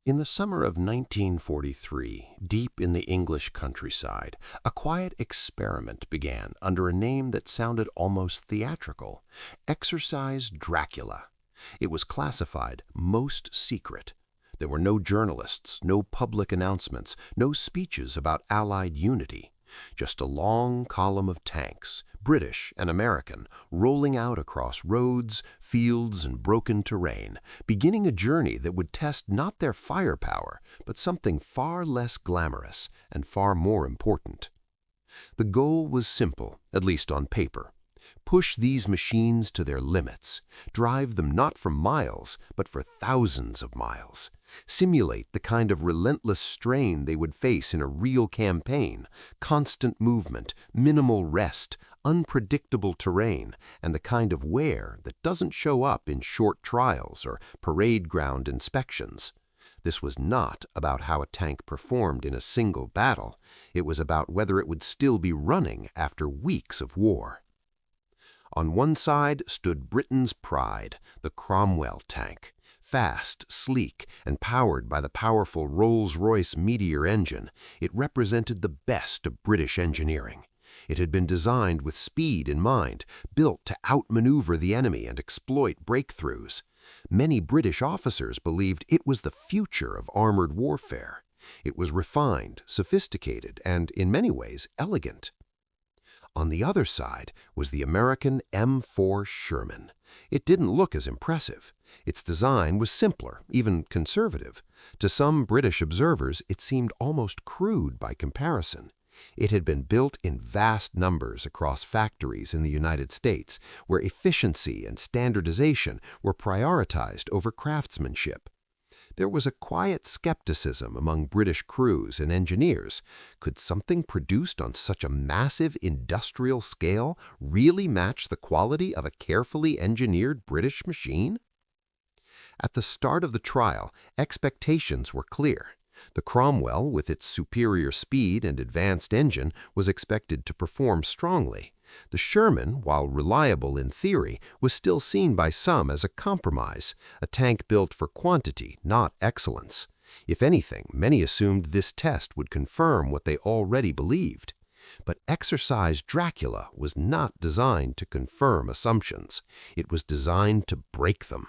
In the summer of 1943, deep in the English countryside, a quiet experiment began under a name that sounded almost theatrical: Exercise Dracula. It was classified most secret. There were no journalists, no public announcements, no speeches about Allied unity. Just a long column of tanks, British and American, rolling out across roads, fields, and broken terrain, beginning a journey that would test not their firepower, but something far less glamorous and far more important. The goal was simple, at least on paper. Push these machines to their limits, drive them not for miles, but for thousands of miles. Simulate the kind of relentless strain they would face in a real campaign: constant movement, minimal rest, unpredictable terrain, and the kind of wear that doesn't show up in short trials or parade ground inspections. This was not about how a tank performed in a single battle. It was about whether it would still be running after weeks of war. On one side stood Britain's pride, the Cromwell tank. Fast, sleek, and powered by the powerful Rolls-Royce Meteor engine, it represented the best of British engineering. It had been designed with speed in mind, built to outmaneuver the enemy and exploit breakthroughs. Many British officers believed it was the future of armored warfare. It was refined, sophisticated, and, in many ways, elegant. On the other side was the American M4 Sherman. It didn't look as impressive. Its design was simpler, even conservative. To some British observers, it seemed almost crude by comparison. It had been built in vast numbers across factories in the United States, where efficiency and standardization were prioritized over craftsmanship. There was a quiet skepticism among British crews and engineers. Could something produced on such a massive industrial scale really match the quality of a carefully engineered British machine? At the start of the trial, expectations were clear. The Cromwell, with its superior speed and advanced engine, was expected to perform strongly. The Sherman, while reliable in theory, was still seen by some as a compromise, a tank built for quantity, not excellence. If anything, many assumed this test would confirm what they already believed. But Exercise Dracula was not designed to confirm assumptions. It was designed to break them.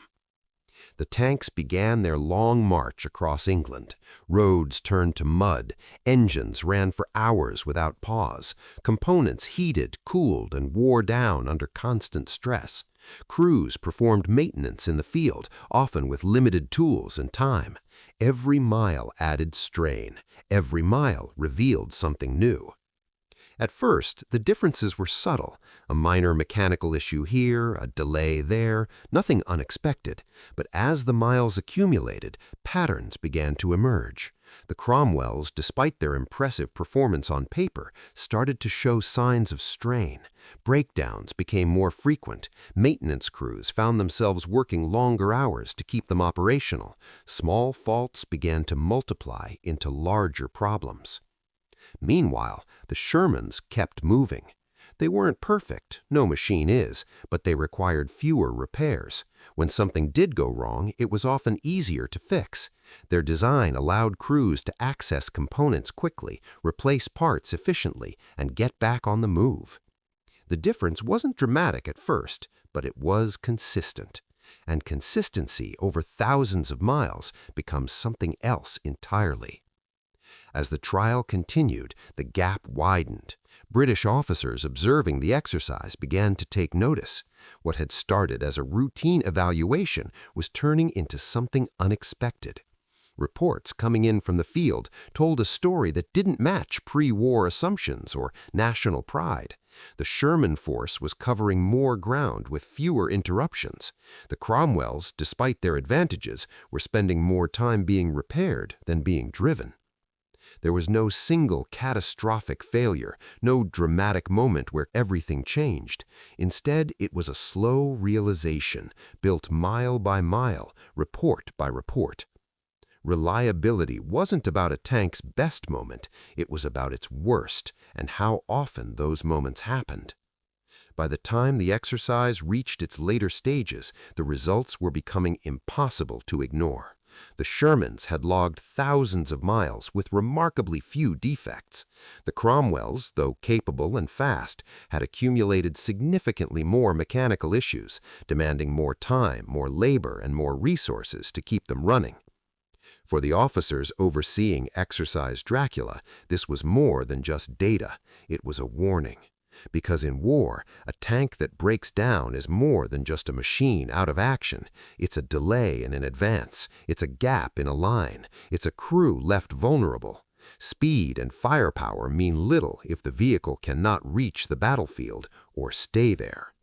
The tanks began their long march across England. Roads turned to mud. Engines ran for hours without pause. Components heated, cooled, and wore down under constant stress. Crews performed maintenance in the field, often with limited tools and time. Every mile added strain. Every mile revealed something new. At first, the differences were subtle: a minor mechanical issue here, a delay there, nothing unexpected. But as the miles accumulated, patterns began to emerge. The Cromwells, despite their impressive performance on paper, started to show signs of strain. Breakdowns became more frequent. Maintenance crews found themselves working longer hours to keep them operational. Small faults began to multiply into larger problems. Meanwhile, the Shermans kept moving. They weren't perfect, no machine is, but they required fewer repairs. When something did go wrong, it was often easier to fix. Their design allowed crews to access components quickly, replace parts efficiently, and get back on the move. The difference wasn't dramatic at first, but it was consistent. And consistency over thousands of miles becomes something else entirely. As the trial continued, the gap widened. British officers observing the exercise began to take notice. What had started as a routine evaluation was turning into something unexpected. Reports coming in from the field told a story that didn't match pre-war assumptions or national pride. The Sherman force was covering more ground with fewer interruptions. The Cromwells, despite their advantages, were spending more time being repaired than being driven. There was no single catastrophic failure, no dramatic moment where everything changed. Instead, it was a slow realization, built mile by mile, report by report. Reliability wasn't about a tank's best moment, it was about its worst, and how often those moments happened. By the time the exercise reached its later stages, the results were becoming impossible to ignore. The Shermans had logged thousands of miles with remarkably few defects. The Cromwells, though capable and fast, had accumulated significantly more mechanical issues, demanding more time, more labor, and more resources to keep them running. For the officers overseeing Exercise Dracula, this was more than just data. It was a warning. Because in war, a tank that breaks down is more than just a machine out of action. It's a delay in an advance. It's a gap in a line. It's a crew left vulnerable. Speed and firepower mean little if the vehicle cannot reach the battlefield or stay there.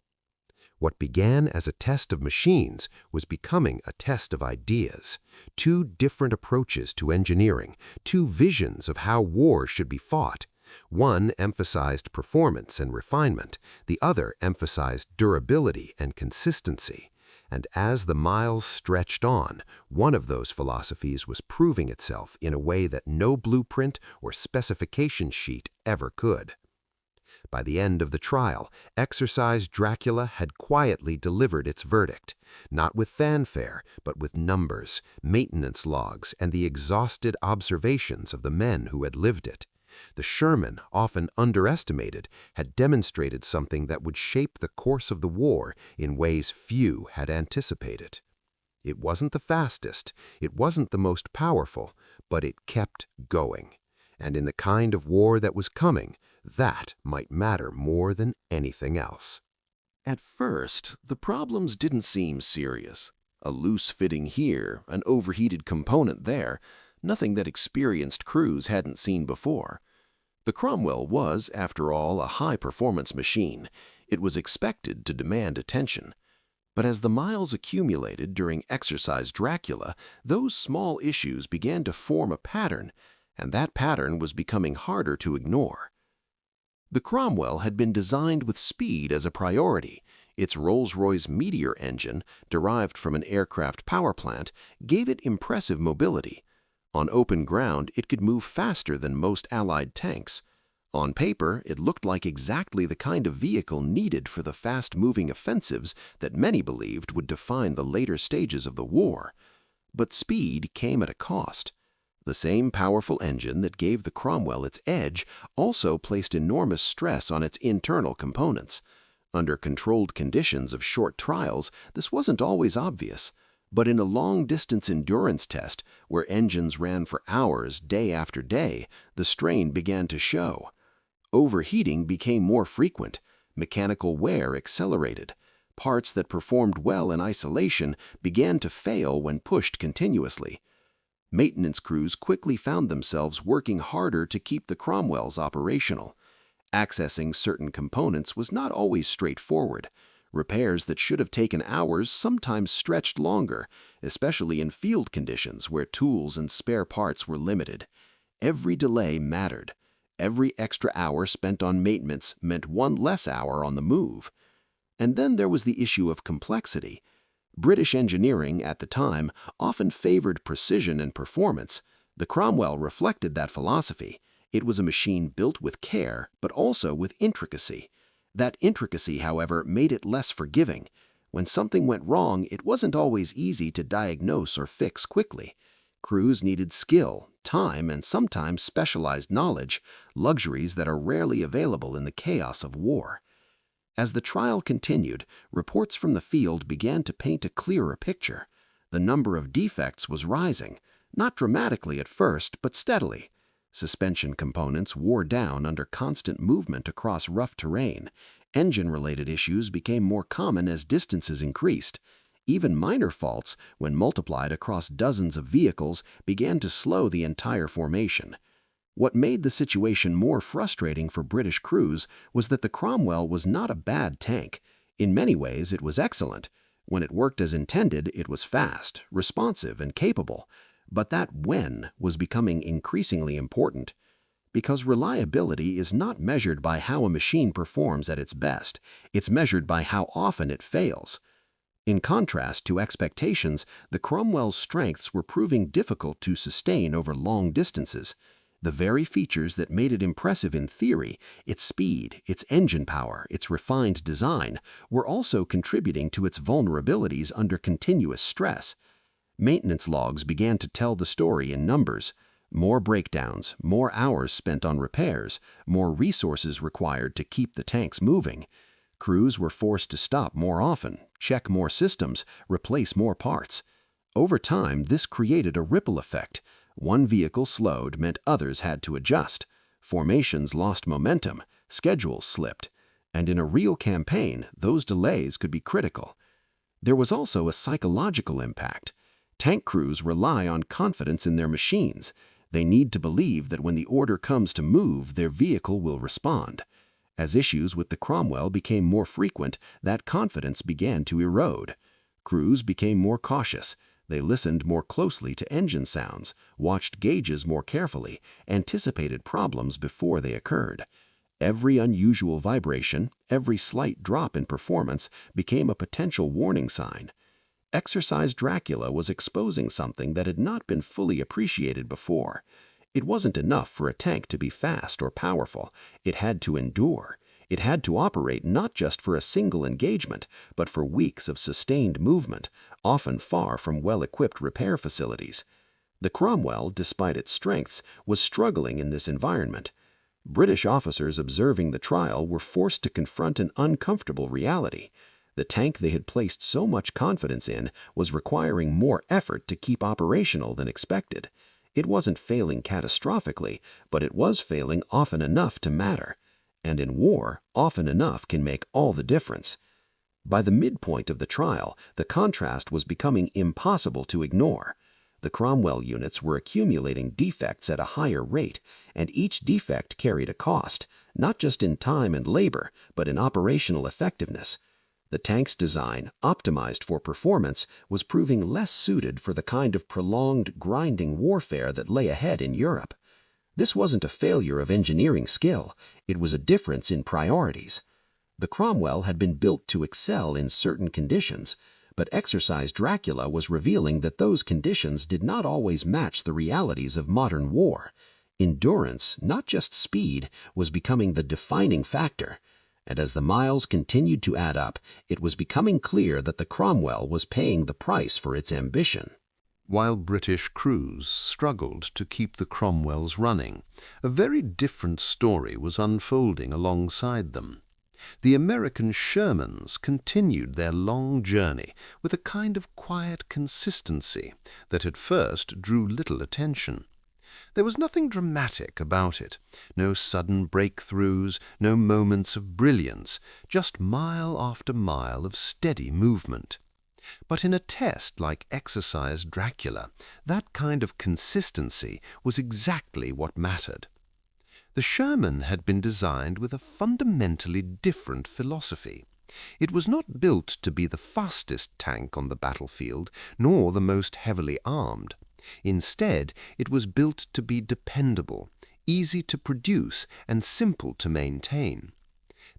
What began as a test of machines was becoming a test of ideas. Two different approaches to engineering, two visions of how war should be fought. One emphasized performance and refinement, the other emphasized durability and consistency. And as the miles stretched on, one of those philosophies was proving itself in a way that no blueprint or specification sheet ever could. By the end of the trial, Exercise Dracula had quietly delivered its verdict, not with fanfare, but with numbers, maintenance logs, and the exhausted observations of the men who had lived it. The Sherman, often underestimated, had demonstrated something that would shape the course of the war in ways few had anticipated. It wasn't the fastest, it wasn't the most powerful, but it kept going. And in the kind of war that was coming, that might matter more than anything else. At first, the problems didn't seem serious. A loose fitting here, an overheated component there, nothing that experienced crews hadn't seen before. The Cromwell was, after all, a high-performance machine. It was expected to demand attention. But as the miles accumulated during Exercise Dracula, those small issues began to form a pattern, and that pattern was becoming harder to ignore. The Cromwell had been designed with speed as a priority. Its Rolls-Royce Meteor engine, derived from an aircraft power plant, gave it impressive mobility. On open ground, it could move faster than most Allied tanks. On paper, it looked like exactly the kind of vehicle needed for the fast-moving offensives that many believed would define the later stages of the war. But speed came at a cost. The same powerful engine that gave the Cromwell its edge also placed enormous stress on its internal components. Under controlled conditions of short trials, this wasn't always obvious. But in a long-distance endurance test, where engines ran for hours, day after day, the strain began to show. Overheating became more frequent. Mechanical wear accelerated. Parts that performed well in isolation began to fail when pushed continuously. Maintenance crews quickly found themselves working harder to keep the Cromwells operational. Accessing certain components was not always straightforward. Repairs that should have taken hours sometimes stretched longer, especially in field conditions where tools and spare parts were limited. Every delay mattered. Every extra hour spent on maintenance meant one less hour on the move. And then there was the issue of complexity. British engineering, at the time, often favored precision and performance. The Cromwell reflected that philosophy. It was a machine built with care, but also with intricacy. That intricacy, however, made it less forgiving. When something went wrong, it wasn't always easy to diagnose or fix quickly. Crews needed skill, time, and sometimes specialized knowledge, luxuries that are rarely available in the chaos of war. As the trial continued, reports from the field began to paint a clearer picture. The number of defects was rising, not dramatically at first, but steadily. Suspension components wore down under constant movement across rough terrain. Engine-related issues became more common as distances increased. Even minor faults, when multiplied across dozens of vehicles, began to slow the entire formation. What made the situation more frustrating for British crews was that the Cromwell was not a bad tank. In many ways, it was excellent. When it worked as intended, it was fast, responsive, and capable. But that when was becoming increasingly important. Because reliability is not measured by how a machine performs at its best. It's measured by how often it fails. In contrast to expectations, the Cromwell's strengths were proving difficult to sustain over long distances. The very features that made it impressive in theory, its speed, its engine power, its refined design, were also contributing to its vulnerabilities under continuous stress. Maintenance logs began to tell the story in numbers. More breakdowns, more hours spent on repairs, more resources required to keep the tanks moving. Crews were forced to stop more often, check more systems, replace more parts. Over time, this created a ripple effect. One vehicle slowed meant others had to adjust. Formations lost momentum, schedules slipped. And in a real campaign, those delays could be critical. There was also a psychological impact. Tank crews rely on confidence in their machines. They need to believe that when the order comes to move, their vehicle will respond. As issues with the Cromwell became more frequent, that confidence began to erode. Crews became more cautious. They listened more closely to engine sounds, watched gauges more carefully, anticipated problems before they occurred. Every unusual vibration, every slight drop in performance became a potential warning sign. Exercise Dracula was exposing something that had not been fully appreciated before. It wasn't enough for a tank to be fast or powerful. It had to endure. It had to operate not just for a single engagement, but for weeks of sustained movement, often far from well-equipped repair facilities. The Cromwell, despite its strengths, was struggling in this environment. British officers observing the trial were forced to confront an uncomfortable reality. The tank they had placed so much confidence in was requiring more effort to keep operational than expected. It wasn't failing catastrophically, but it was failing often enough to matter. And in war, often enough can make all the difference. By the midpoint of the trial, the contrast was becoming impossible to ignore. The Cromwell units were accumulating defects at a higher rate, and each defect carried a cost, not just in time and labor, but in operational effectiveness. The tank's design, optimized for performance, was proving less suited for the kind of prolonged, grinding warfare that lay ahead in Europe. This wasn't a failure of engineering skill, it was a difference in priorities. The Cromwell had been built to excel in certain conditions, but Exercise Dracula was revealing that those conditions did not always match the realities of modern war. Endurance, not just speed, was becoming the defining factor. And as the miles continued to add up, it was becoming clear that the Cromwell was paying the price for its ambition. While British crews struggled to keep the Cromwells running, a very different story was unfolding alongside them. The American Shermans continued their long journey with a kind of quiet consistency that at first drew little attention. There was nothing dramatic about it, no sudden breakthroughs, no moments of brilliance, just mile after mile of steady movement. But in a test like Exercise Dracula, that kind of consistency was exactly what mattered. The Sherman had been designed with a fundamentally different philosophy. It was not built to be the fastest tank on the battlefield, nor the most heavily armed. Instead, it was built to be dependable, easy to produce, and simple to maintain.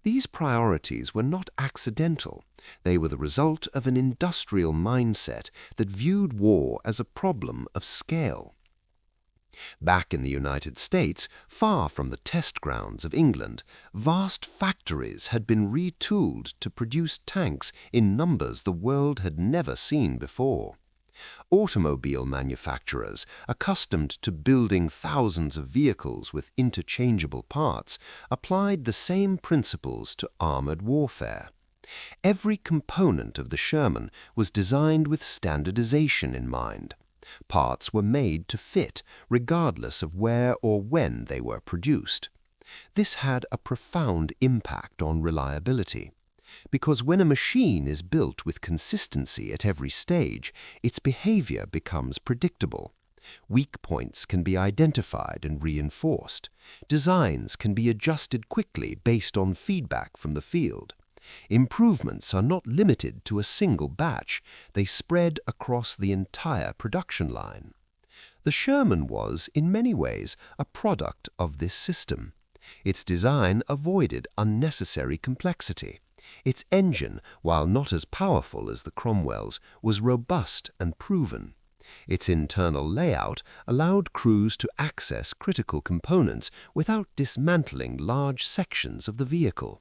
These priorities were not accidental. They were the result of an industrial mindset that viewed war as a problem of scale. Back in the United States, far from the test grounds of England, vast factories had been retooled to produce tanks in numbers the world had never seen before. Automobile manufacturers, accustomed to building thousands of vehicles with interchangeable parts, applied the same principles to armored warfare. Every component of the Sherman was designed with standardization in mind. Parts were made to fit, regardless of where or when they were produced. This had a profound impact on reliability. Because when a machine is built with consistency at every stage, its behavior becomes predictable. Weak points can be identified and reinforced. Designs can be adjusted quickly based on feedback from the field. Improvements are not limited to a single batch. They spread across the entire production line. The Sherman was, in many ways, a product of this system. Its design avoided unnecessary complexity. Its engine, while not as powerful as the Cromwell's, was robust and proven. Its internal layout allowed crews to access critical components without dismantling large sections of the vehicle.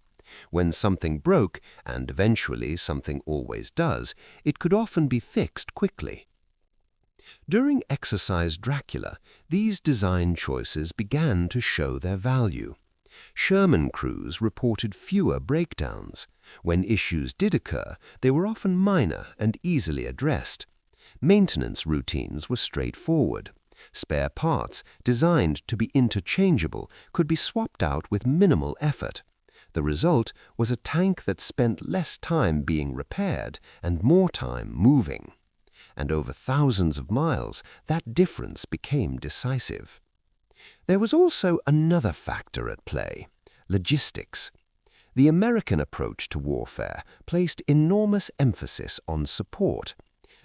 When something broke, and eventually something always does, it could often be fixed quickly. During Exercise Dracula, these design choices began to show their value. Sherman crews reported fewer breakdowns. When issues did occur, they were often minor and easily addressed. Maintenance routines were straightforward. Spare parts, designed to be interchangeable, could be swapped out with minimal effort. The result was a tank that spent less time being repaired and more time moving. And over thousands of miles, that difference became decisive. There was also another factor at play: logistics. The American approach to warfare placed enormous emphasis on support.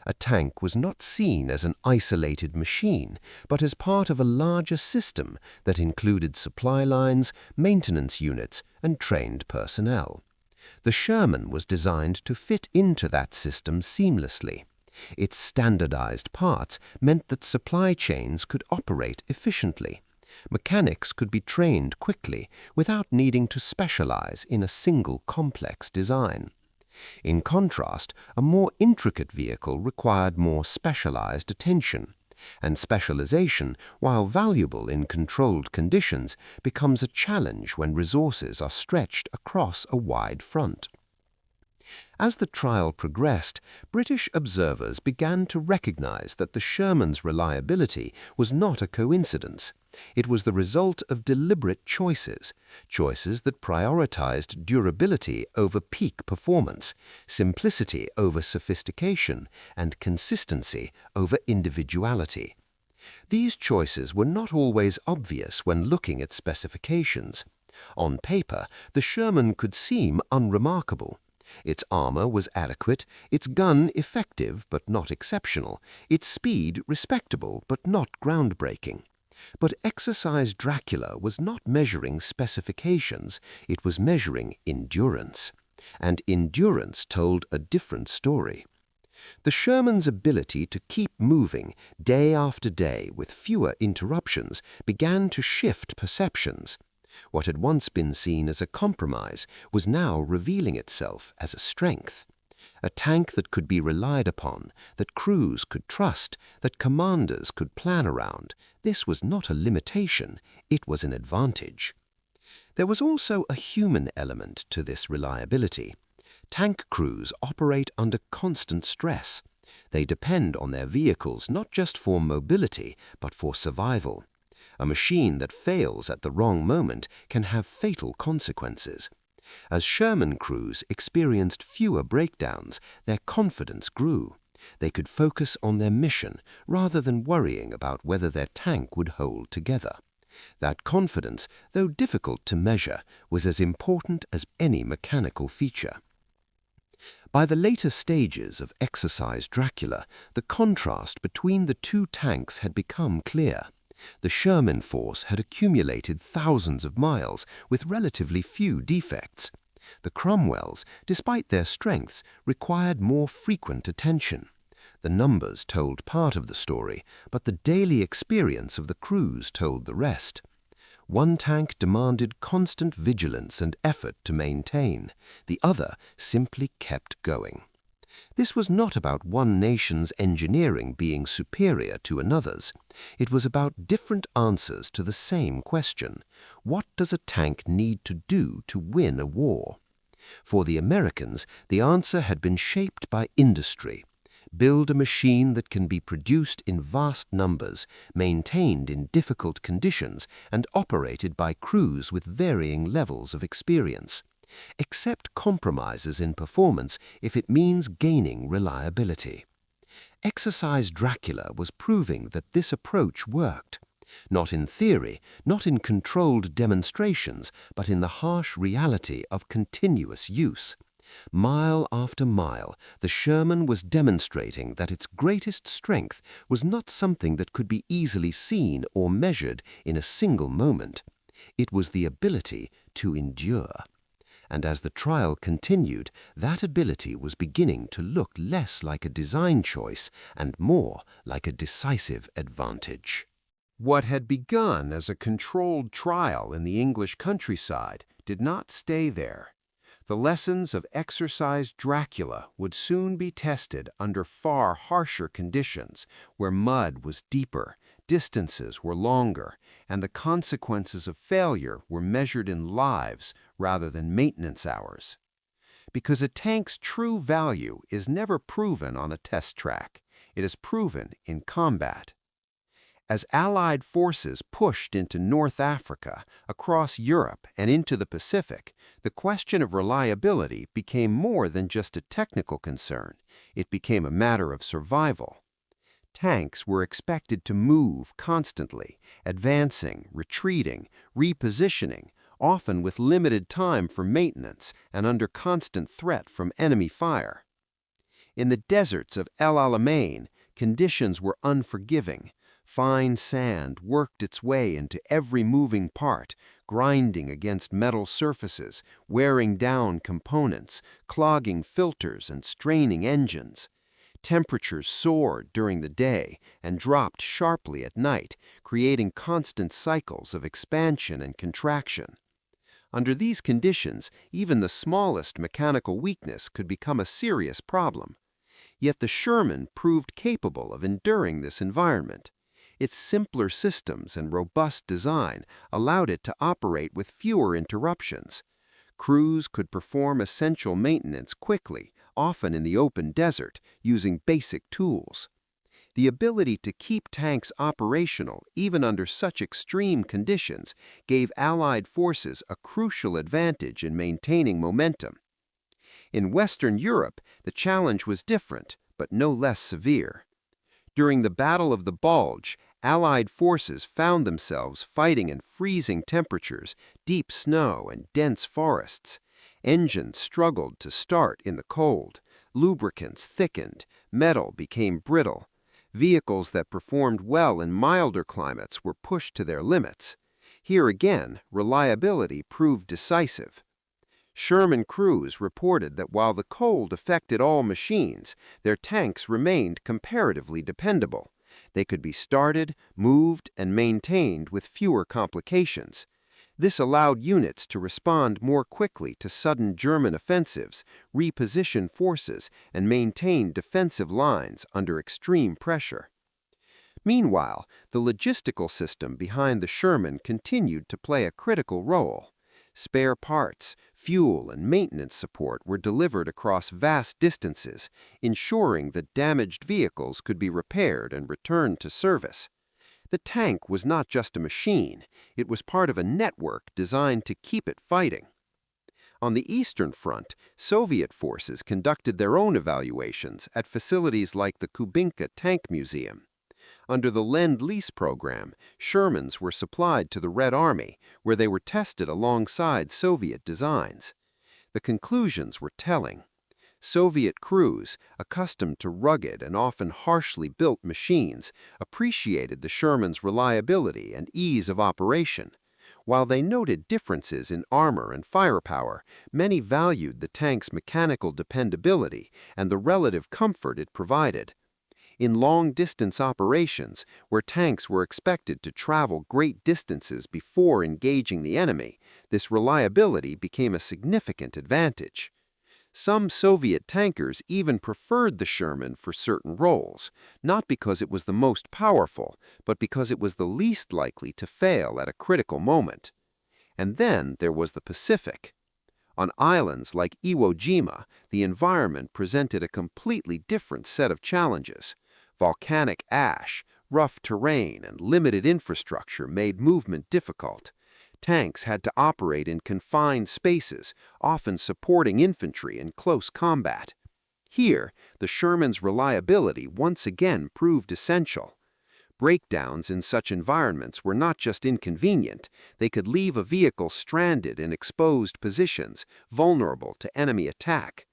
A tank was not seen as an isolated machine, but as part of a larger system that included supply lines, maintenance units, and trained personnel. The Sherman was designed to fit into that system seamlessly. Its standardized parts meant that supply chains could operate efficiently. Mechanics could be trained quickly without needing to specialize in a single complex design. In contrast, a more intricate vehicle required more specialized attention, and specialization, while valuable in controlled conditions, becomes a challenge when resources are stretched across a wide front. As the trial progressed, British observers began to recognize that the Sherman's reliability was not a coincidence. It was the result of deliberate choices that prioritized durability over peak performance, simplicity over sophistication, and consistency over individuality. These choices were not always obvious when looking at specifications. On paper, the Sherman could seem unremarkable. Its armor was adequate, its gun effective but not exceptional, its speed respectable but not groundbreaking. But Exercise Dracula was not measuring specifications, it was measuring endurance. And endurance told a different story. The Sherman's ability to keep moving day after day with fewer interruptions began to shift perceptions. What had once been seen as a compromise was now revealing itself as a strength. A tank that could be relied upon, that crews could trust, that commanders could plan around. This was not a limitation, it was an advantage. There was also a human element to this reliability. Tank crews operate under constant stress. They depend on their vehicles not just for mobility, but for survival. A machine that fails at the wrong moment can have fatal consequences. As Sherman crews experienced fewer breakdowns, their confidence grew. They could focus on their mission rather than worrying about whether their tank would hold together. That confidence, though difficult to measure, was as important as any mechanical feature. By the later stages of Exercise Dracula, the contrast between the two tanks had become clear. The Sherman force had accumulated thousands of miles with relatively few defects. The Cromwells, despite their strengths, required more frequent attention. The numbers told part of the story, but the daily experience of the crews told the rest. One tank demanded constant vigilance and effort to maintain. The other simply kept going. This was not about one nation's engineering being superior to another's. It was about different answers to the same question: what does a tank need to do to win a war? For the Americans, the answer had been shaped by industry. Build a machine that can be produced in vast numbers, maintained in difficult conditions, and operated by crews with varying levels of experience. Accept compromises in performance if it means gaining reliability. Exercise Dracula was proving that this approach worked. Not in theory, not in controlled demonstrations, but in the harsh reality of continuous use. Mile after mile, the Sherman was demonstrating that its greatest strength was not something that could be easily seen or measured in a single moment. It was the ability to endure. And as the trial continued, that ability was beginning to look less like a design choice and more like a decisive advantage. What had begun as a controlled trial in the English countryside did not stay there. The lessons of Exercise Dracula would soon be tested under far harsher conditions, where mud was deeper, distances were longer, and the consequences of failure were measured in lives rather than maintenance hours. Because a tank's true value is never proven on a test track, it is proven in combat. As Allied forces pushed into North Africa, across Europe, and into the Pacific, the question of reliability became more than just a technical concern. It became a matter of survival. Tanks were expected to move constantly, advancing, retreating, repositioning, often with limited time for maintenance and under constant threat from enemy fire. In the deserts of El Alamein, conditions were unforgiving. Fine sand worked its way into every moving part, grinding against metal surfaces, wearing down components, clogging filters, and straining engines. Temperatures soared during the day and dropped sharply at night, creating constant cycles of expansion and contraction. Under these conditions, even the smallest mechanical weakness could become a serious problem. Yet the Sherman proved capable of enduring this environment. Its simpler systems and robust design allowed it to operate with fewer interruptions. Crews could perform essential maintenance quickly, often in the open desert, using basic tools. The ability to keep tanks operational even under such extreme conditions gave Allied forces a crucial advantage in maintaining momentum. In Western Europe, the challenge was different, but no less severe. During the Battle of the Bulge, Allied forces found themselves fighting in freezing temperatures, deep snow, and dense forests. Engines struggled to start in the cold. Lubricants thickened. Metal became brittle. Vehicles that performed well in milder climates were pushed to their limits. Here again, reliability proved decisive. Sherman crews reported that while the cold affected all machines, their tanks remained comparatively dependable. They could be started, moved, and maintained with fewer complications. This allowed units to respond more quickly to sudden German offensives, reposition forces, and maintain defensive lines under extreme pressure. Meanwhile, the logistical system behind the Sherman continued to play a critical role. Spare parts, fuel, and maintenance support were delivered across vast distances, ensuring that damaged vehicles could be repaired and returned to service. The tank was not just a machine, it was part of a network designed to keep it fighting. On the Eastern Front, Soviet forces conducted their own evaluations at facilities like the Kubinka Tank Museum. Under the Lend-Lease program, Shermans were supplied to the Red Army, where they were tested alongside Soviet designs. The conclusions were telling. Soviet crews, accustomed to rugged and often harshly built machines, appreciated the Sherman's reliability and ease of operation. While they noted differences in armor and firepower, many valued the tank's mechanical dependability and the relative comfort it provided. In long-distance operations, where tanks were expected to travel great distances before engaging the enemy, this reliability became a significant advantage. Some Soviet tankers even preferred the Sherman for certain roles, not because it was the most powerful, but because it was the least likely to fail at a critical moment. And then there was the Pacific. On islands like Iwo Jima, the environment presented a completely different set of challenges. Volcanic ash, rough terrain, and limited infrastructure made movement difficult. Tanks had to operate in confined spaces, often supporting infantry in close combat. Here, the Sherman's reliability once again proved essential. Breakdowns in such environments were not just inconvenient, they could leave a vehicle stranded in exposed positions, vulnerable to enemy attack.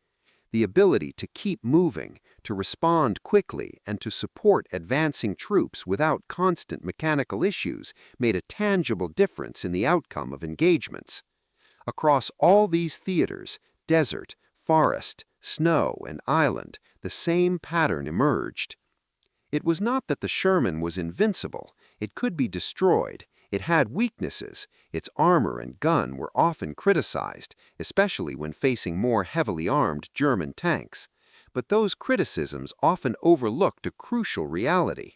The ability to keep moving, to respond quickly, and to support advancing troops without constant mechanical issues made a tangible difference in the outcome of engagements. Across all these theaters, desert, forest, snow, and island, the same pattern emerged. It was not that the Sherman was invincible. It could be destroyed. It had weaknesses. Its armor and gun were often criticized, especially when facing more heavily armed German tanks. But those criticisms often overlooked a crucial reality.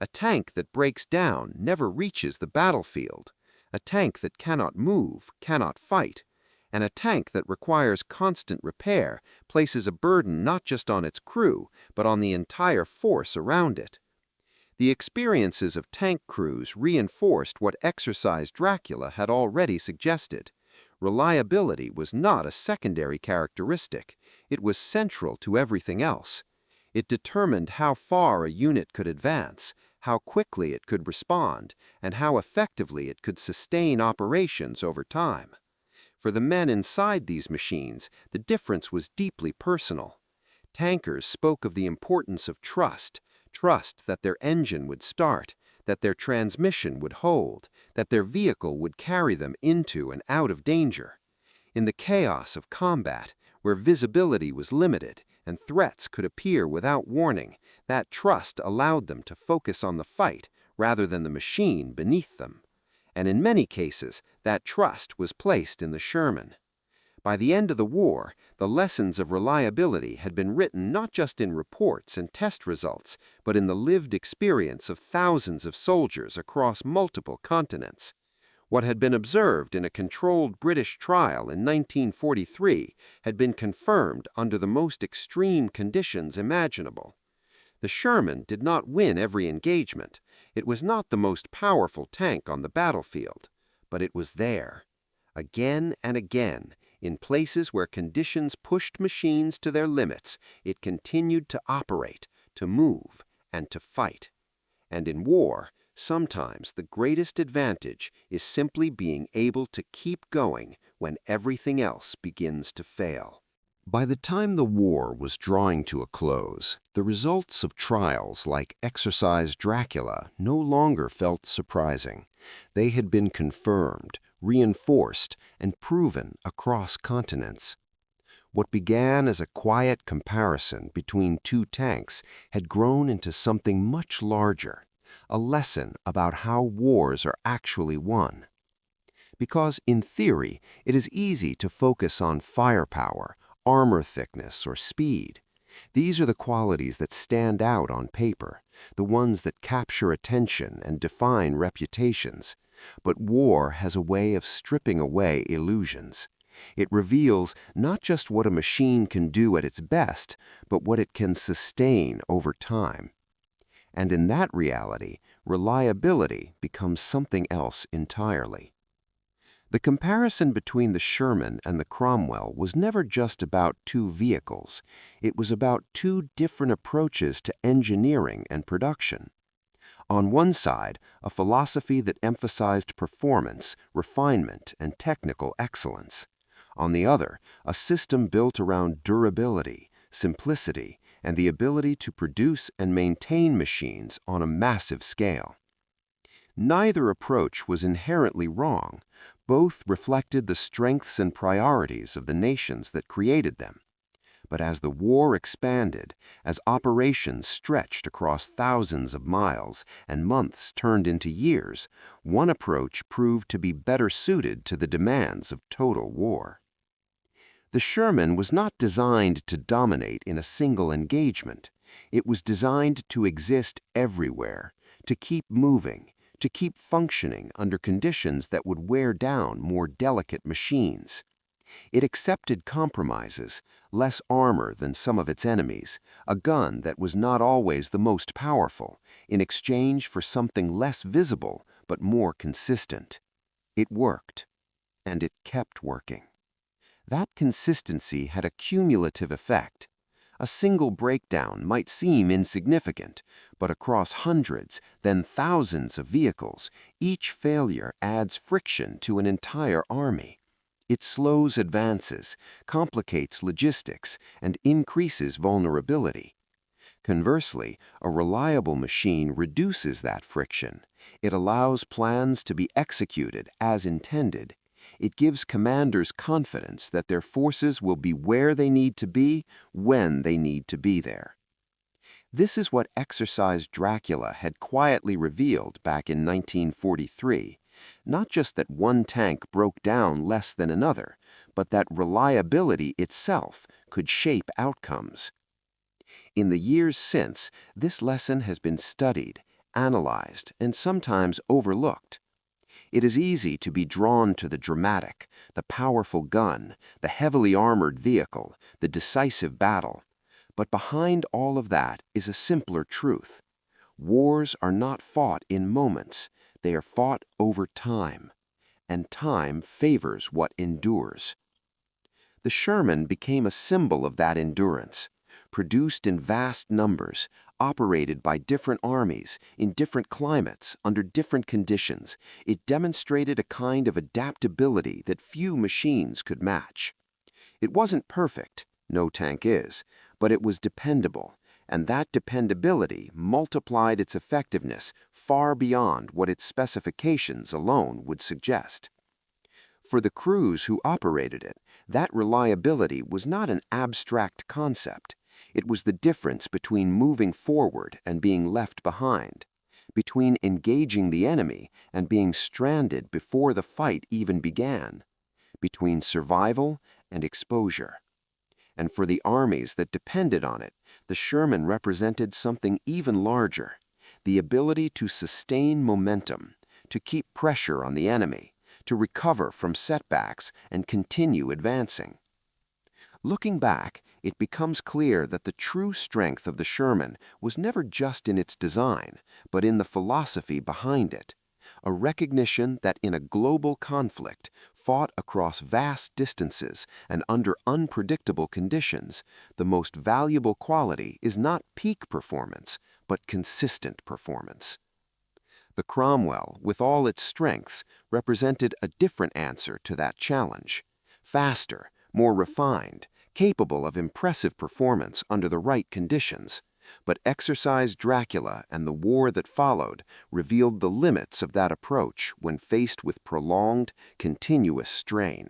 A tank that breaks down never reaches the battlefield. A tank that cannot move cannot fight. And a tank that requires constant repair places a burden not just on its crew, but on the entire force around it. The experiences of tank crews reinforced what Exercise Dracula had already suggested. Reliability was not a secondary characteristic. It was central to everything else. It determined how far a unit could advance, how quickly it could respond, and how effectively it could sustain operations over time. For the men inside these machines, the difference was deeply personal. Tankers spoke of the importance of trust that their engine would start, that their transmission would hold, that their vehicle would carry them into and out of danger. In the chaos of combat, where visibility was limited and threats could appear without warning, that trust allowed them to focus on the fight rather than the machine beneath them. And in many cases, that trust was placed in the Sherman. By the end of the war, the lessons of reliability had been written not just in reports and test results, but in the lived experience of thousands of soldiers across multiple continents. What had been observed in a controlled British trial in 1943 had been confirmed under the most extreme conditions imaginable. The Sherman did not win every engagement. It was not the most powerful tank on the battlefield, but it was there. Again and again, in places where conditions pushed machines to their limits, it continued to operate, to move, and to fight. And in war, sometimes the greatest advantage is simply being able to keep going when everything else begins to fail. By the time the war was drawing to a close, the results of trials like Exercise Dracula no longer felt surprising. They had been confirmed, reinforced, and proven across continents. What began as a quiet comparison between two tanks had grown into something much larger, a lesson about how wars are actually won. Because, in theory, it is easy to focus on firepower, armor thickness, or speed. These are the qualities that stand out on paper, the ones that capture attention and define reputations. But war has a way of stripping away illusions. It reveals not just what a machine can do at its best, but what it can sustain over time. And in that reality, reliability becomes something else entirely. The comparison between the Sherman and the Cromwell was never just about two vehicles. It was about two different approaches to engineering and production. On one side, a philosophy that emphasized performance, refinement, and technical excellence. On the other, a system built around durability, simplicity, and the ability to produce and maintain machines on a massive scale. Neither approach was inherently wrong. Both reflected the strengths and priorities of the nations that created them. But as the war expanded, as operations stretched across thousands of miles and months turned into years, one approach proved to be better suited to the demands of total war. The Sherman was not designed to dominate in a single engagement. It was designed to exist everywhere, to keep moving, to keep functioning under conditions that would wear down more delicate machines. It accepted compromises, less armor than some of its enemies, a gun that was not always the most powerful, in exchange for something less visible but more consistent. It worked, and it kept working. That consistency had a cumulative effect. A single breakdown might seem insignificant, but across hundreds, then thousands of vehicles, each failure adds friction to an entire army. It slows advances, complicates logistics, and increases vulnerability. Conversely, a reliable machine reduces that friction. It allows plans to be executed as intended. It gives commanders confidence that their forces will be where they need to be, when they need to be there. This is what Exercise Dracula had quietly revealed back in 1943, Not just that one tank broke down less than another, but that reliability itself could shape outcomes. In the years since, this lesson has been studied, analyzed, and sometimes overlooked. It is easy to be drawn to the dramatic, the powerful gun, the heavily armored vehicle, the decisive battle. But behind all of that is a simpler truth. Wars are not fought in moments, they are fought over time, and time favors what endures. The Sherman became a symbol of that endurance. Produced in vast numbers, operated by different armies, in different climates, under different conditions, it demonstrated a kind of adaptability that few machines could match. It wasn't perfect, no tank is, but it was dependable, and that dependability multiplied its effectiveness far beyond what its specifications alone would suggest. For the crews who operated it, that reliability was not an abstract concept. It was the difference between moving forward and being left behind, between engaging the enemy and being stranded before the fight even began, between survival and exposure. And for the armies that depended on it, the Sherman represented something even larger, the ability to sustain momentum, to keep pressure on the enemy, to recover from setbacks and continue advancing. Looking back, it becomes clear that the true strength of the Sherman was never just in its design, but in the philosophy behind it, a recognition that in a global conflict, fought across vast distances and under unpredictable conditions, the most valuable quality is not peak performance, but consistent performance. The Cromwell, with all its strengths, represented a different answer to that challenge. Faster, more refined, capable of impressive performance under the right conditions. But Exercise Dracula and the war that followed revealed the limits of that approach when faced with prolonged, continuous strain.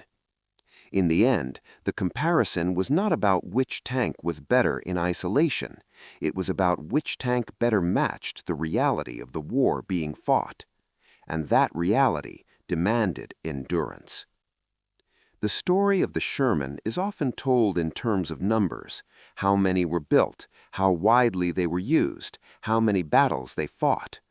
In the end, the comparison was not about which tank was better in isolation. It was about which tank better matched the reality of the war being fought. And that reality demanded endurance. The story of the Sherman is often told in terms of numbers: how many were built, how widely they were used, how many battles they fought.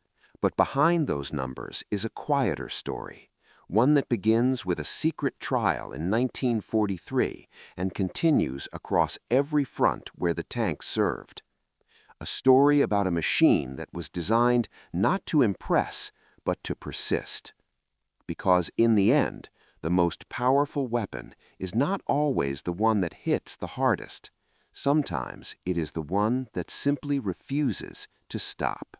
But behind those numbers is a quieter story, one that begins with a secret trial in 1943 and continues across every front where the tank served. A story about a machine that was designed not to impress, but to persist. Because in the end, the most powerful weapon is not always the one that hits the hardest. Sometimes it is the one that simply refuses to stop.